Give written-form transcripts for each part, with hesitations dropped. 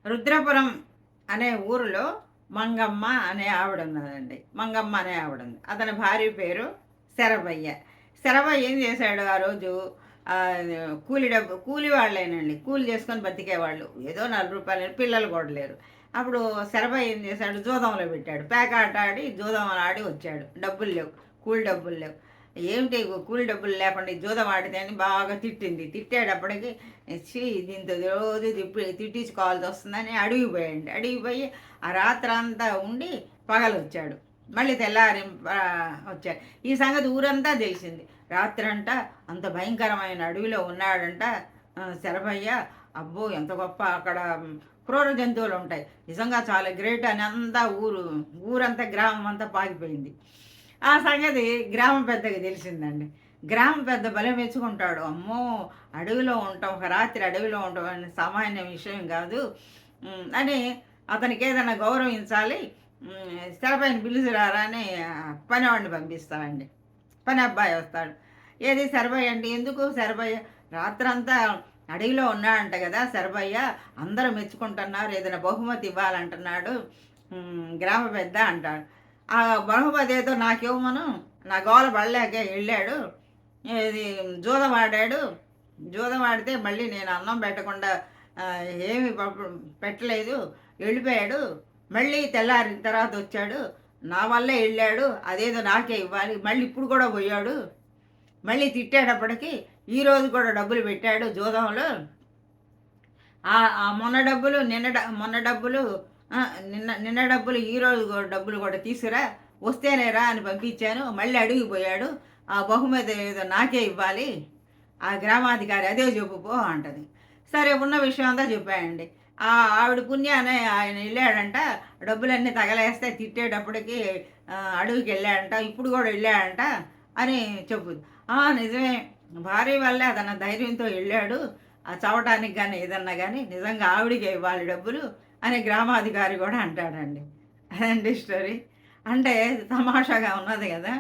రుద్రపురం అనే ఊరిలో మంగమ్మ అనే ఆవిడ ఉన్నదండి. మంగమ్మ అనే ఆవిడ ఉంది. అతని భార్య పేరు శరభయ్య. శరభయ్య ఏం చేశాడు ఆ రోజు, కూలి వాళ్ళేనండి. కూలి చేసుకొని బతికేవాళ్ళు. ఏదో రూ. 4 పిల్లలు కూడా లేరు. అప్పుడు శరభయ్య ఏం చేశాడు, జూదంలో పెట్టాడు. పేకాట ఆడి జూదం ఆడి వచ్చాడు. డబ్బులు లేవు, కూలి డబ్బులు లేవు. ఏమిటి కూలి డబ్బులు లేకుండా ఈ జూదం ఆడితే అని బాగా తిట్టింది. తిట్టేటప్పటికి ఛీ దీంతో రోజు తిట్టించుకోవాల్సి వస్తుందని అడవికి పోయాడు. అడవికి పోయి ఆ రాత్రంతా ఉండి పగలొచ్చాడు. మళ్ళీ తెల్లారి వచ్చాడు. ఈ సంగతి ఊరంతా తెలిసింది. రాత్రంట అంత భయంకరమైన అడవిలో ఉన్నాడంట శరభయ్య. అబ్బో ఎంత గొప్ప, అక్కడ క్రూర జంతువులు ఉంటాయి, నిజంగా చాలా గ్రేట్ అని అంతా ఊరంతా గ్రామం అంతా పాకిపోయింది. ఆ సంగతి గ్రామ పెద్దకి తెలిసిందండి. గ్రామ పెద్ద బలం మెచ్చుకుంటాడు. అమ్మో, అడవిలో ఉంటాం, ఒక రాత్రి అడవిలో ఉంటాం అని సామాన్య విషయం కాదు అని అతనికి ఏదైనా గౌరవించాలి. శరభయ్యని పిలుచురారా అని పనివాడిని పంపిస్తామండి. పని అబ్బాయి వస్తాడు. ఏది శరభయ్య అంటే, ఎందుకు శరభయ్య రాత్రంతా అడవిలో ఉన్నాడంట కదా శరభయ్య, అందరూ మెచ్చుకుంటున్నారు, ఏదైనా బహుమతి ఇవ్వాలంటున్నాడు గ్రామ పెద్ద అంటాడు. ఆ బహుమతి ఏదో నాకివ్వమను, నా గోల పడలేక వెళ్ళాడు, ఇది జూదం ఆడాడు, జూదం ఆడితే మళ్ళీ నేను అన్నం పెట్టకుండా ఏమి పెట్టలేదు, వెళ్ళిపోయాడు. మళ్ళీ తెల్లారిన తర్వాత వచ్చాడు, నా వల్లే వెళ్ళాడు, అదేదో నాకే ఇవ్వాలి, మళ్ళీ ఇప్పుడు కూడా పోయాడు, మళ్ళీ తిట్టేటప్పటికి ఈరోజు కూడా డబ్బులు పెట్టాడు జూదంలో. మొన్న డబ్బులు మొన్న డబ్బులు నిన్న డబ్బులు ఈరోజు డబ్బులు కూడా తీసుకురా, వస్తేనేరా అని పంపించాను, మళ్ళీ అడిగి పోయాడు, ఆ బహుమతి ఏదో నాకే ఇవ్వాలి, ఆ గ్రామాధికారి అదే చెప్పుపో అంటది. సరే, ఉన్న విషయం అంతా చెప్పాయండి. ఆవిడ పుణ్యానే ఆయన వెళ్ళాడంట, డబ్బులన్నీ తగలేస్తే తిట్టేటప్పటికి అడవికి వెళ్ళాడంట, ఇప్పుడు కూడా వెళ్ళాడంట అని చెప్పుద్ది. నిజమే, భార్య వల్లే అతను ధైర్యంతో వెళ్ళాడు, ఆ చవటానికి కానీ ఏదన్నా కానీ నిజంగా ఆవిడికి ఇవ్వాలి డబ్బులు అని గ్రామాధికారి కూడా అంటాడండి. అదండి స్టోరీ. అంటే తమాషాగా ఉన్నది కదా.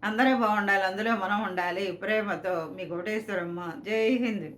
అందరూ బాగుండాలి, అందులో మనం ఉండాలి. ప్రేమతో మీ కోటేశ్వరమ్మ. జై హింద్.